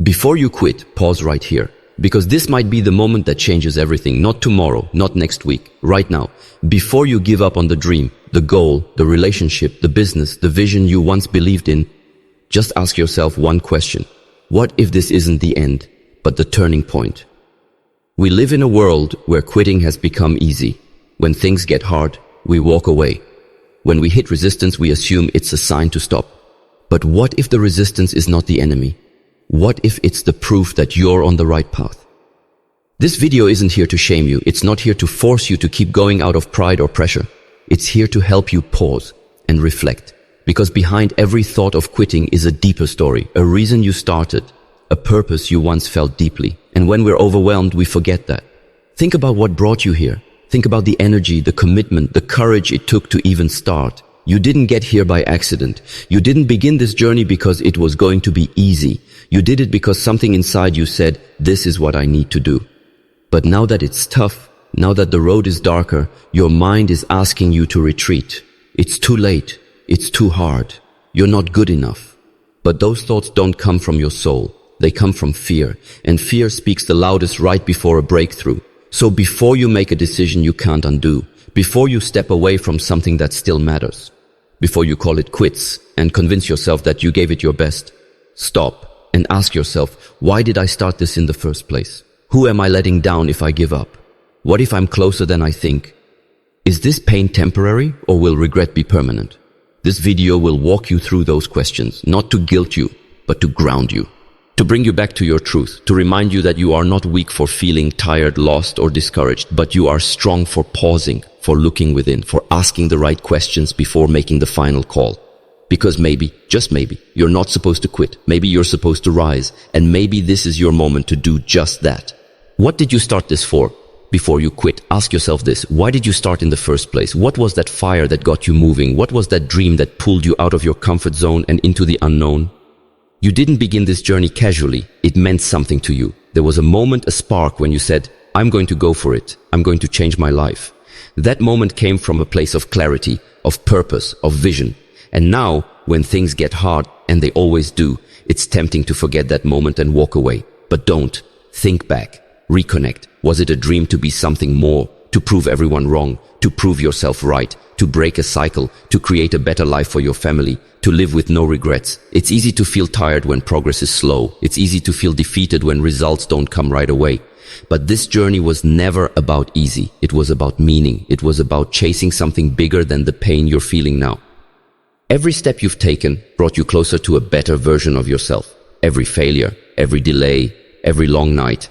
Before you quit, pause right here. Because this might be the moment that changes everything. Not tomorrow, not next week, right now. Before you give up on the dream, the goal, the relationship, the business, the vision you once believed in, just ask yourself one question. What if this isn't the end, but the turning point? We live in a world where quitting has become easy. When things get hard, we walk away. When we hit resistance, we assume it's a sign to stop. But what if the resistance is not the enemy? What if it's the proof that you're on the right path? This video isn't here to shame you. It's not here to force you to keep going out of pride or pressure. It's here to help you pause and reflect. Because behind every thought of quitting is a deeper story, a reason you started, a purpose you once felt deeply. And when we're overwhelmed, we forget that. Think about what brought you here. Think about the energy, the commitment, the courage it took to even start. You didn't get here by accident. You didn't begin this journey because it was going to be easy. You did it because something inside you said, this is what I need to do. But now that it's tough, now that the road is darker, your mind is asking you to retreat. It's too late. It's too hard. You're not good enough. But those thoughts don't come from your soul. They come from fear. And fear speaks the loudest right before a breakthrough. So before you make a decision you can't undo, before you step away from something that still matters, before you call it quits and convince yourself that you gave it your best, stop and ask yourself, why did I start this in the first place? Who am I letting down if I give up? What if I'm closer than I think? Is this pain temporary or will regret be permanent? This video will walk you through those questions, not to guilt you, but to ground you. To bring you back to your truth, to remind you that you are not weak for feeling tired, lost, or discouraged, but you are strong for pausing, for looking within, for asking the right questions before making the final call. Because maybe, just maybe, you're not supposed to quit. Maybe you're supposed to rise, and maybe this is your moment to do just that. What did you start this for? Before you quit, ask yourself this. Why did you start in the first place? What was that fire that got you moving? What was that dream that pulled you out of your comfort zone and into the unknown? You didn't begin this journey casually. It meant something to you. There was a moment, a spark when you said, I'm going to go for it. I'm going to change my life. That moment came from a place of clarity, of purpose, of vision. And now, when things get hard, and they always do, it's tempting to forget that moment and walk away. But don't. Think back. Reconnect. Was it a dream to be something more? To prove everyone wrong? To prove yourself right? To break a cycle? To create a better life for your family? To live with no regrets? It's easy to feel tired when progress is slow. It's easy to feel defeated when results don't come right away. But this journey was never about easy. It was about meaning. It was about chasing something bigger than the pain you're feeling now. Every step you've taken brought you closer to a better version of yourself. Every failure, every delay, every long night,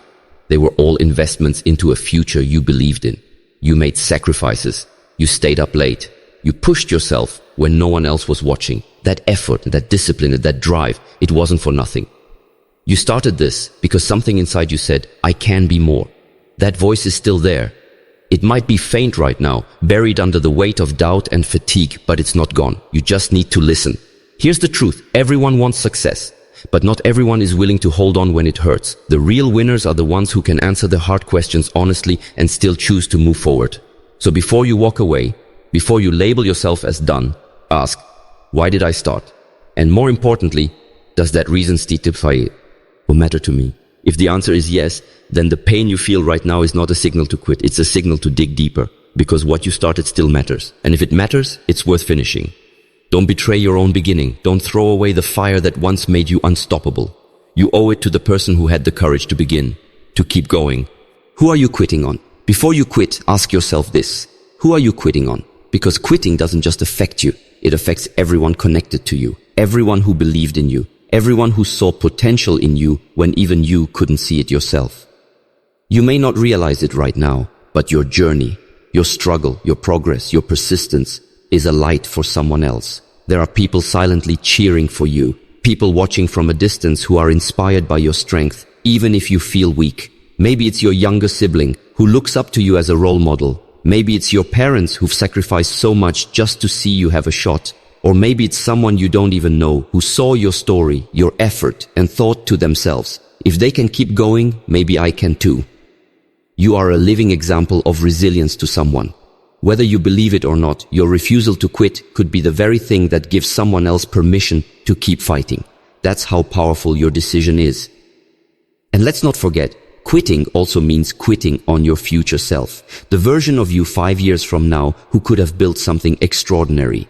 they were all investments into a future you believed in. You made sacrifices. You stayed up late. You pushed yourself when no one else was watching. That effort, that discipline, that drive, it wasn't for nothing. You started this because something inside you said, I can be more. That voice is still there. It might be faint right now, buried under the weight of doubt and fatigue, but it's not gone. You just need to listen. Here's the truth. Everyone wants success, but not everyone is willing to hold on when it hurts. The real winners are the ones who can answer the hard questions honestly and still choose to move forward. So before you walk away, before you label yourself as done, ask, why did I start? And more importantly, does that reason still matter to me? If the answer is yes, then the pain you feel right now is not a signal to quit. It's a signal to dig deeper, because what you started still matters. And if it matters, it's worth finishing. Don't betray your own beginning. Don't throw away the fire that once made you unstoppable. You owe it to the person who had the courage to begin, to keep going. Who are you quitting on? Before you quit, ask yourself this. Who are you quitting on? Because quitting doesn't just affect you. It affects everyone connected to you, everyone who believed in you, everyone who saw potential in you when even you couldn't see it yourself. You may not realize it right now, but your journey, your struggle, your progress, your persistence is a light for someone else. There are people silently cheering for you, people watching from a distance who are inspired by your strength, even if you feel weak. Maybe it's your younger sibling who looks up to you as a role model. Maybe it's your parents who've sacrificed so much just to see you have a shot. Or maybe it's someone you don't even know who saw your story, your effort, and thought to themselves, if they can keep going, maybe I can too. You are a living example of resilience to someone. Whether you believe it or not, your refusal to quit could be the very thing that gives someone else permission to keep fighting. That's how powerful your decision is. And let's not forget, quitting also means quitting on your future self. The version of you 5 years from now who could have built something extraordinary.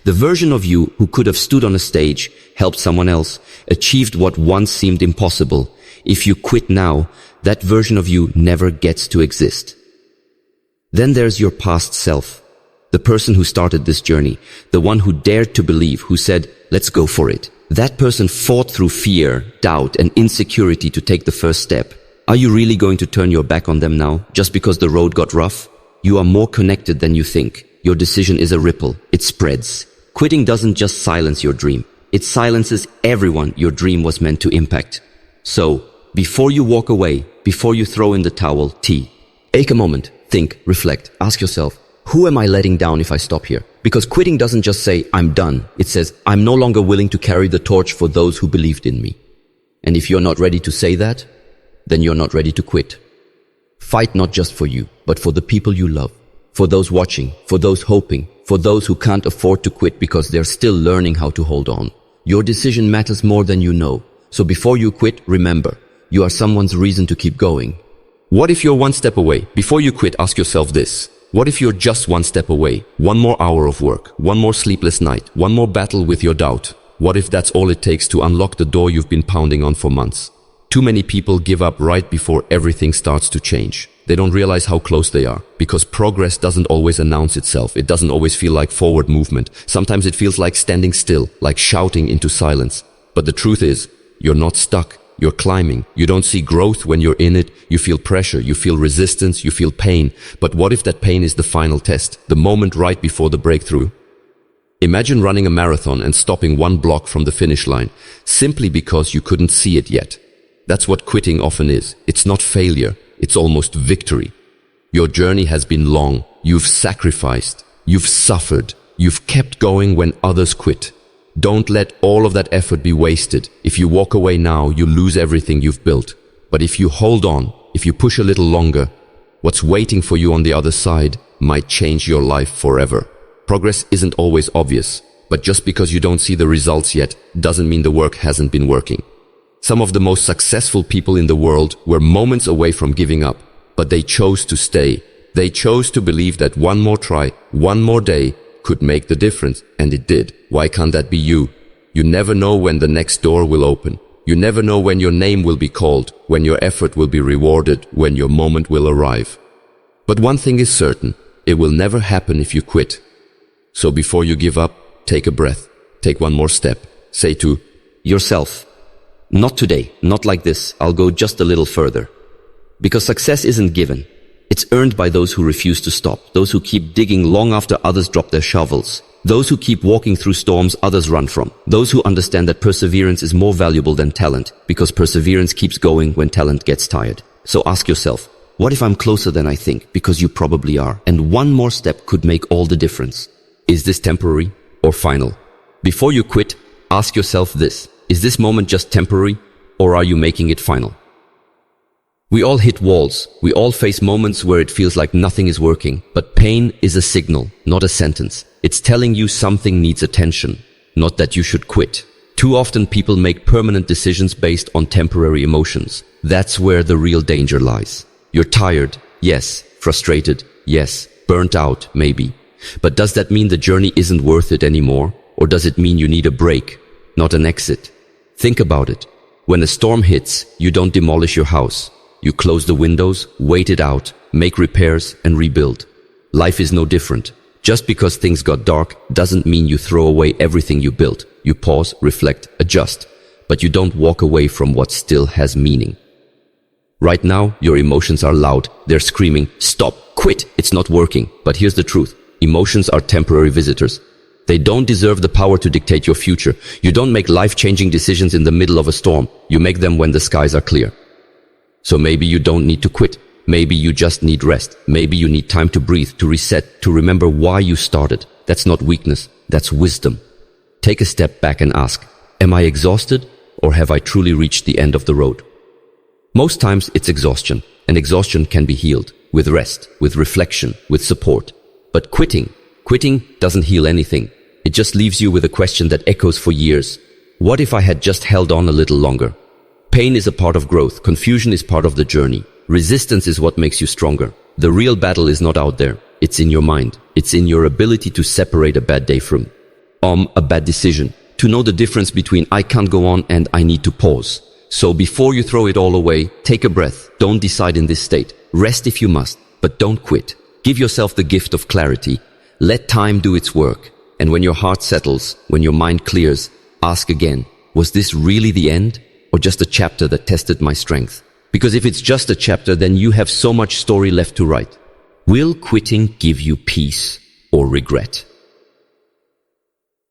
The version of you who could have stood on a stage, helped someone else, achieved what once seemed impossible. If you quit now, that version of you never gets to exist. Then there's your past self. The person who started this journey. The one who dared to believe, who said, let's go for it. That person fought through fear, doubt, and insecurity to take the first step. Are you really going to turn your back on them now, just because the road got rough? You are more connected than you think. Your decision is a ripple. It spreads. Quitting doesn't just silence your dream. It silences everyone your dream was meant to impact. So, before you walk away, before you throw in the towel, take a moment, think, reflect, ask yourself, who am I letting down if I stop here? Because quitting doesn't just say, I'm done. It says, I'm no longer willing to carry the torch for those who believed in me. And if you're not ready to say that, then you're not ready to quit. Fight not just for you, but for the people you love. For those watching, for those hoping, for those who can't afford to quit because they're still learning how to hold on. Your decision matters more than you know. So before you quit, remember, you are someone's reason to keep going. What if you're one step away? Before you quit, ask yourself this. What if you're just one step away? One more hour of work, one more sleepless night, one more battle with your doubt. What if that's all it takes to unlock the door you've been pounding on for months? Too many people give up right before everything starts to change. They don't realize how close they are, because progress doesn't always announce itself. It doesn't always feel like forward movement. Sometimes it feels like standing still, like shouting into silence. But the truth is, you're not stuck. You're climbing. You don't see growth when you're in it. You feel pressure. You feel resistance. You feel pain. But what if that pain is the final test, the moment right before the breakthrough? Imagine running a marathon and stopping one block from the finish line, simply because you couldn't see it yet. That's what quitting often is. It's not failure. It's almost victory. Your journey has been long. You've sacrificed. You've suffered. You've kept going when others quit. Don't let all of that effort be wasted. If you walk away now, you lose everything you've built. But if you hold on, if you push a little longer, what's waiting for you on the other side might change your life forever. Progress isn't always obvious, but just because you don't see the results yet doesn't mean the work hasn't been working. Some of the most successful people in the world were moments away from giving up, but they chose to stay. They chose to believe that one more try, one more day, could make the difference, and it did. Why can't that be you? You never know when the next door will open. You never know when your name will be called, when your effort will be rewarded, when your moment will arrive. But one thing is certain, it will never happen if you quit. So before you give up, take a breath, take one more step. Say to yourself, not today, not like this, I'll go just a little further. Because success isn't given. It's earned by those who refuse to stop, those who keep digging long after others drop their shovels, those who keep walking through storms others run from, those who understand that perseverance is more valuable than talent, because perseverance keeps going when talent gets tired. So ask yourself, what if I'm closer than I think? Because you probably are. And one more step could make all the difference. Is this temporary or final? Before you quit, ask yourself this. Is this moment just temporary, or are you making it final? We all hit walls. We all face moments where it feels like nothing is working. But pain is a signal, not a sentence. It's telling you something needs attention, not that you should quit. Too often people make permanent decisions based on temporary emotions. That's where the real danger lies. You're tired, yes. Frustrated, yes. Burnt out, maybe. But does that mean the journey isn't worth it anymore? Or does it mean you need a break, not an exit? Think about it. When a storm hits, you don't demolish your house. You close the windows, wait it out, make repairs and rebuild. Life is no different. Just because things got dark doesn't mean you throw away everything you built. You pause, reflect, adjust. But you don't walk away from what still has meaning. Right now, your emotions are loud. They're screaming, stop, quit, it's not working. But here's the truth. Emotions are temporary visitors. They don't deserve the power to dictate your future. You don't make life-changing decisions in the middle of a storm. You make them when the skies are clear. So maybe you don't need to quit. Maybe you just need rest. Maybe you need time to breathe, to reset, to remember why you started. That's not weakness, that's wisdom. Take a step back and ask, am I exhausted, or have I truly reached the end of the road? Most times it's exhaustion, and exhaustion can be healed with rest, with reflection, with support. But quitting doesn't heal anything. It just leaves you with a question that echoes for years. What if I had just held on a little longer? Pain is a part of growth. Confusion is part of the journey. Resistance is what makes you stronger. The real battle is not out there. It's in your mind. It's in your ability to separate a bad day from a bad decision. To know the difference between I can't go on and I need to pause. So before you throw it all away, take a breath. Don't decide in this state. Rest if you must, but don't quit. Give yourself the gift of clarity. Let time do its work. And when your heart settles, when your mind clears, ask again, was this really the end? Or just a chapter that tested my strength? Because if it's just a chapter, then you have so much story left to write. Will quitting give you peace or regret?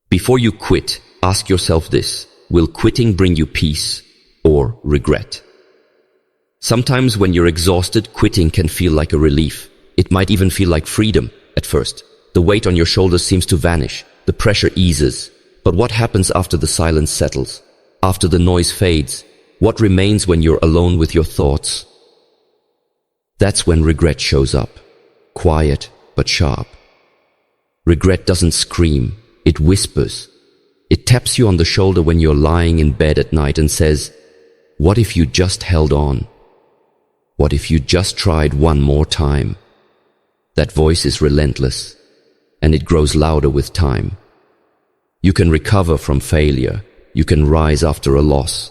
Before you quit, ask yourself this. Will quitting bring you peace or regret? Sometimes when you're exhausted, quitting can feel like a relief. It might even feel like freedom at first. The weight on your shoulders seems to vanish. The pressure eases. But what happens after the silence settles? After the noise fades? What remains when you're alone with your thoughts? That's when regret shows up. Quiet but sharp. Regret doesn't scream. It whispers. It taps you on the shoulder when you're lying in bed at night and says, what if you just held on? What if you just tried one more time? That voice is relentless, and it grows louder with time. You can recover from failure. You can rise after a loss.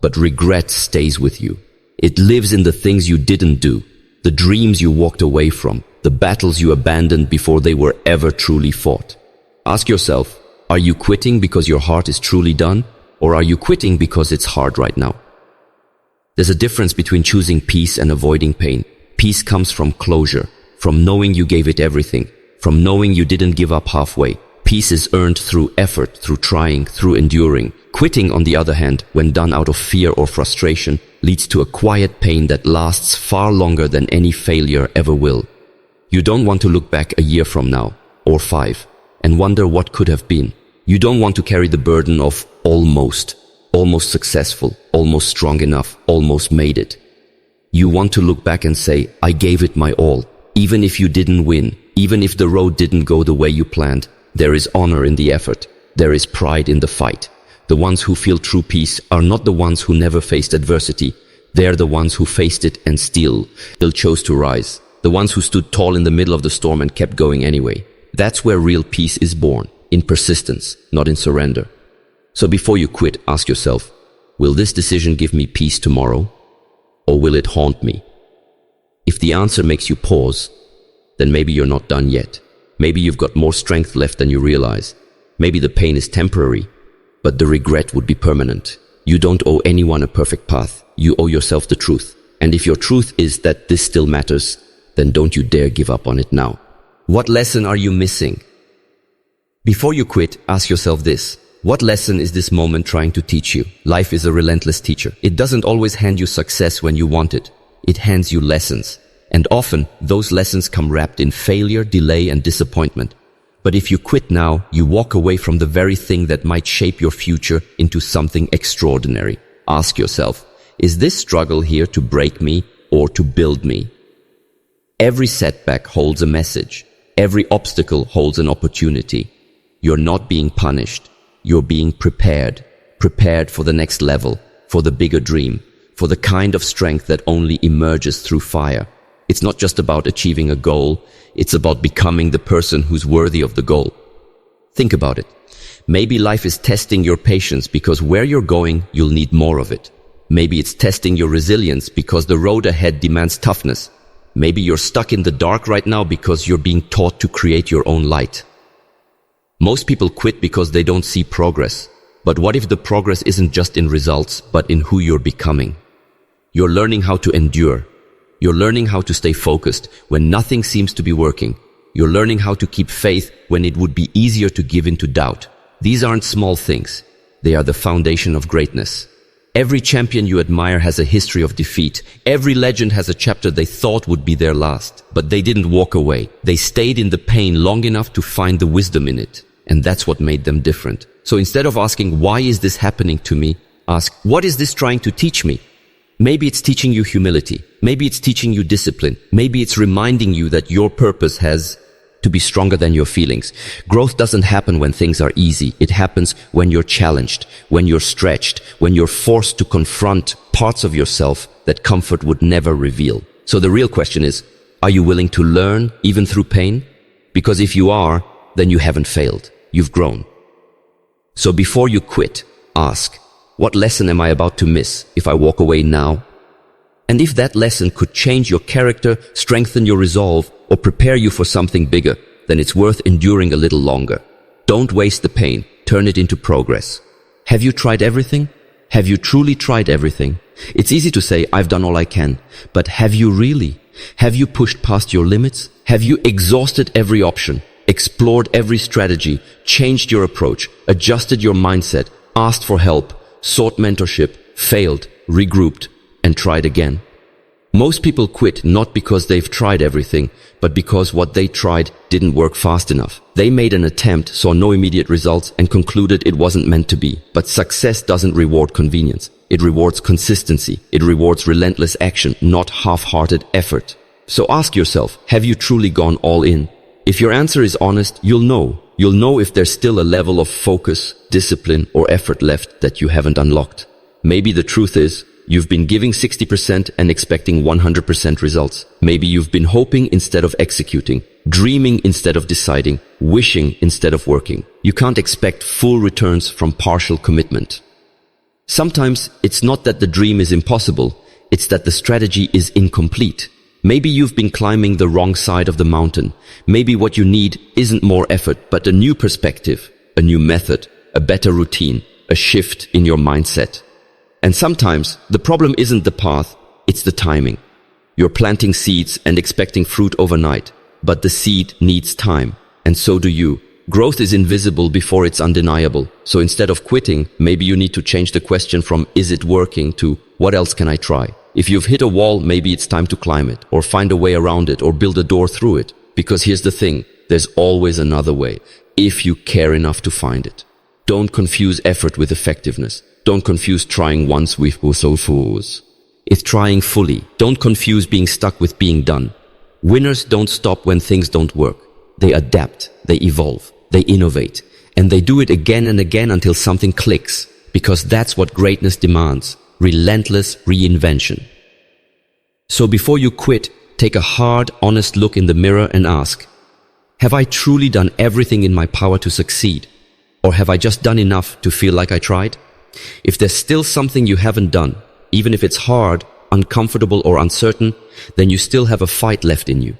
But regret stays with you. It lives in the things you didn't do, the dreams you walked away from, the battles you abandoned before they were ever truly fought. Ask yourself, are you quitting because your heart is truly done, or are you quitting because it's hard right now? There's a difference between choosing peace and avoiding pain. Peace comes from closure, from knowing you gave it everything, from knowing you didn't give up halfway. Peace is earned through effort, through trying, through enduring. Quitting, on the other hand, when done out of fear or frustration, leads to a quiet pain that lasts far longer than any failure ever will. You don't want to look back a year from now, or 5, and wonder what could have been. You don't want to carry the burden of almost successful, almost strong enough, almost made it. You want to look back and say, I gave it my all. Even if you didn't win, even if the road didn't go the way you planned, there is honor in the effort. There is pride in the fight. The ones who feel true peace are not the ones who never faced adversity. They are the ones who faced it and still chose to rise. The ones who stood tall in the middle of the storm and kept going anyway. That's where real peace is born, in persistence, not in surrender. So before you quit, ask yourself, will this decision give me peace tomorrow, or will it haunt me? If the answer makes you pause, then maybe you're not done yet. Maybe you've got more strength left than you realize. Maybe the pain is temporary, but the regret would be permanent. You don't owe anyone a perfect path. You owe yourself the truth. And if your truth is that this still matters, then don't you dare give up on it now. What lesson are you missing? Before you quit, ask yourself this. What lesson is this moment trying to teach you? Life is a relentless teacher. It doesn't always hand you success when you want it. It hands you lessons. And often, those lessons come wrapped in failure, delay, and disappointment. But if you quit now, you walk away from the very thing that might shape your future into something extraordinary. Ask yourself, is this struggle here to break me or to build me? Every setback holds a message. Every obstacle holds an opportunity. You're not being punished. You're being prepared. Prepared for the next level, for the bigger dream, for the kind of strength that only emerges through fire. It's not just about achieving a goal, it's about becoming the person who's worthy of the goal. Think about it. Maybe life is testing your patience because where you're going, you'll need more of it. Maybe it's testing your resilience because the road ahead demands toughness. Maybe you're stuck in the dark right now because you're being taught to create your own light. Most people quit because they don't see progress. But what if the progress isn't just in results, but in who you're becoming? You're learning how to endure. You're learning how to stay focused when nothing seems to be working. You're learning how to keep faith when it would be easier to give in to doubt. These aren't small things. They are the foundation of greatness. Every champion you admire has a history of defeat. Every legend has a chapter they thought would be their last. But they didn't walk away. They stayed in the pain long enough to find the wisdom in it. And that's what made them different. So instead of asking, why is this happening to me? Ask, what is this trying to teach me? Maybe it's teaching you humility. Maybe it's teaching you discipline. Maybe it's reminding you that your purpose has to be stronger than your feelings. Growth doesn't happen when things are easy. It happens when you're challenged, when you're stretched, when you're forced to confront parts of yourself that comfort would never reveal. So the real question is, are you willing to learn even through pain? Because if you are, then you haven't failed. You've grown. So before you quit, ask, what lesson am I about to miss if I walk away now? And if that lesson could change your character, strengthen your resolve, or prepare you for something bigger, then it's worth enduring a little longer. Don't waste the pain. Turn it into progress. Have you tried everything? Have you truly tried everything? It's easy to say, I've done all I can. But have you really? Have you pushed past your limits? Have you exhausted every option, explored every strategy, changed your approach, adjusted your mindset, asked for help, sought mentorship, failed, regrouped, and tried again? Most people quit not because they've tried everything, but because what they tried didn't work fast enough. They made an attempt, saw no immediate results, and concluded it wasn't meant to be. But success doesn't reward convenience. It rewards consistency. It rewards relentless action, not half-hearted effort. So ask yourself, have you truly gone all in? If your answer is honest, you'll know. You'll know if there's still a level of focus, discipline, or effort left that you haven't unlocked. Maybe the truth is, you've been giving 60% and expecting 100% results. Maybe you've been hoping instead of executing, dreaming instead of deciding, wishing instead of working. You can't expect full returns from partial commitment. Sometimes it's not that the dream is impossible, it's that the strategy is incomplete. Maybe you've been climbing the wrong side of the mountain. Maybe what you need isn't more effort, but a new perspective, a new method, a better routine, a shift in your mindset. And sometimes the problem isn't the path, it's the timing. You're planting seeds and expecting fruit overnight, but the seed needs time, and so do you. Growth is invisible before it's undeniable. So instead of quitting, maybe you need to change the question from is it working to what else can I try? If you've hit a wall, maybe it's time to climb it, or find a way around it, or build a door through it. Because here's the thing, there's always another way, if you care enough to find it. Don't confuse effort with effectiveness. Don't confuse trying once with fools. It's trying fully. Don't confuse being stuck with being done. Winners don't stop when things don't work. They adapt, they evolve, they innovate, and they do it again and again until something clicks, because that's what greatness demands. Relentless reinvention. So before you quit, take a hard, honest look in the mirror and ask, have I truly done everything in my power to succeed? Or have I just done enough to feel like I tried? If there's still something you haven't done, even if it's hard, uncomfortable, or uncertain, then you still have a fight left in you.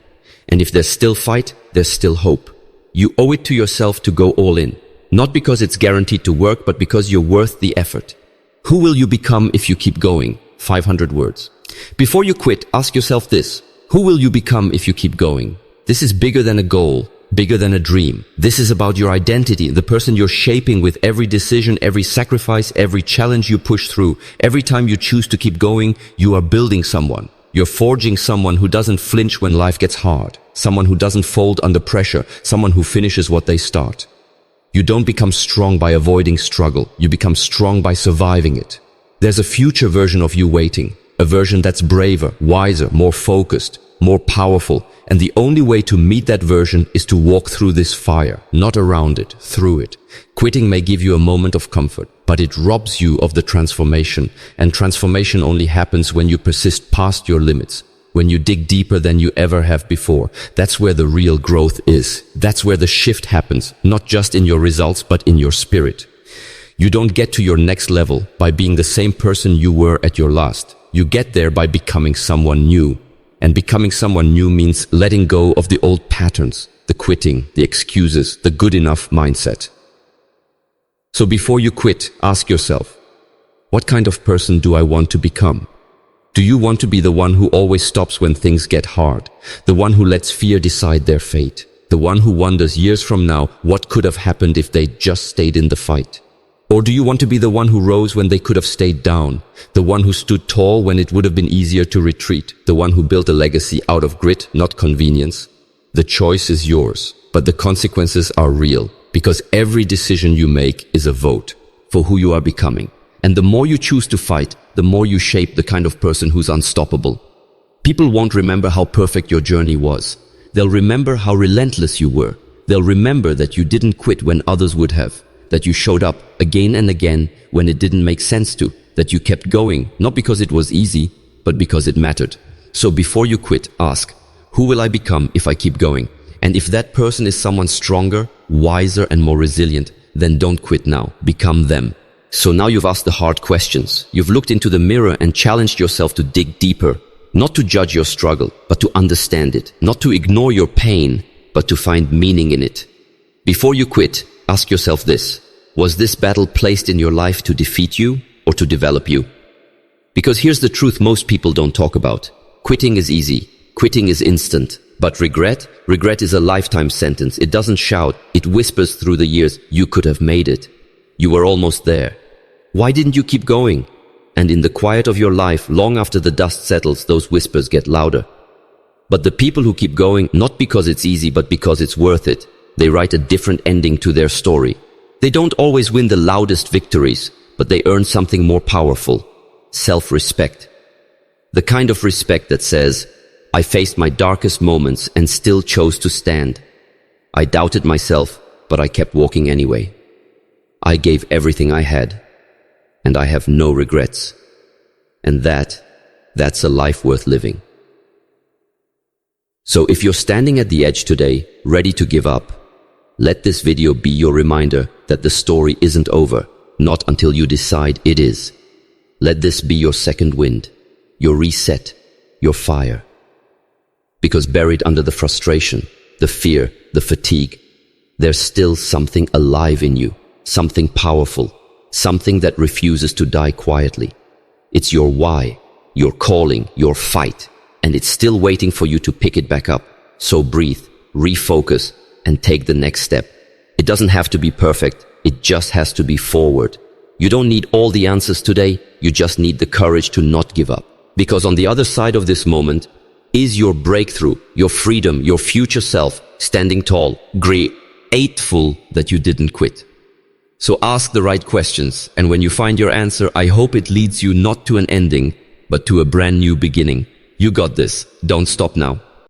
And if there's still fight, there's still hope. You owe it to yourself to go all in, not because it's guaranteed to work, but because you're worth the effort. Who will you become if you keep going? 500 words. Before you quit, ask yourself this. Who will you become if you keep going? This is bigger than a goal, bigger than a dream. This is about your identity, the person you're shaping with every decision, every sacrifice, every challenge you push through. Every time you choose to keep going, you are building someone. You're forging someone who doesn't flinch when life gets hard, someone who doesn't fold under pressure, someone who finishes what they start. You don't become strong by avoiding struggle. You become strong by surviving it. There's a future version of you waiting, a version that's braver, wiser, more focused, more powerful. And the only way to meet that version is to walk through this fire, not around it, through it. Quitting may give you a moment of comfort, but it robs you of the transformation. And transformation only happens when you persist past your limits. When you dig deeper than you ever have before. That's where the real growth is. That's where the shift happens, not just in your results, but in your spirit. You don't get to your next level by being the same person you were at your last. You get there by becoming someone new. And becoming someone new means letting go of the old patterns, the quitting, the excuses, the good enough mindset. So before you quit, ask yourself, what kind of person do I want to become? Do you want to be the one who always stops when things get hard? The one who lets fear decide their fate? The one who wonders years from now what could have happened if they just stayed in the fight? Or do you want to be the one who rose when they could have stayed down? The one who stood tall when it would have been easier to retreat? The one who built a legacy out of grit, not convenience? The choice is yours, but the consequences are real, because every decision you make is a vote for who you are becoming. And the more you choose to fight, the more you shape the kind of person who's unstoppable. People won't remember how perfect your journey was. They'll remember how relentless you were. They'll remember that you didn't quit when others would have, that you showed up again and again when it didn't make sense to, that you kept going, not because it was easy, but because it mattered. So before you quit, ask, who will I become if I keep going? And if that person is someone stronger, wiser, and more resilient, then don't quit now. Become them. So now you've asked the hard questions. You've looked into the mirror and challenged yourself to dig deeper, not to judge your struggle, but to understand it, not to ignore your pain, but to find meaning in it. Before you quit, ask yourself this: was this battle placed in your life to defeat you or to develop you? Because here's the truth most people don't talk about. Quitting is easy. Quitting is instant. But regret is a lifetime sentence. It doesn't shout. It whispers through the years. You could have made it. You were almost there. Why didn't you keep going? And in the quiet of your life, long after the dust settles, those whispers get louder. But the people who keep going, not because it's easy, but because it's worth it, they write a different ending to their story. They don't always win the loudest victories, but they earn something more powerful: self-respect. The kind of respect that says, I faced my darkest moments and still chose to stand. I doubted myself, but I kept walking anyway. I gave everything I had, and I have no regrets. And that's a life worth living. So if you're standing at the edge today, ready to give up, let this video be your reminder that the story isn't over, not until you decide it is. Let this be your second wind, your reset, your fire. Because buried under the frustration, the fear, the fatigue, there's still something alive in you, something powerful, something that refuses to die quietly. It's your why, your calling, your fight, and it's still waiting for you to pick it back up. So breathe, refocus, and take the next step. It doesn't have to be perfect, it just has to be forward. You don't need all the answers today, you just need the courage to not give up. Because on the other side of this moment is your breakthrough, your freedom, your future self, standing tall, grateful that you didn't quit. So ask the right questions, and when you find your answer, I hope it leads you not to an ending, but to a brand new beginning. You got this. Don't stop now.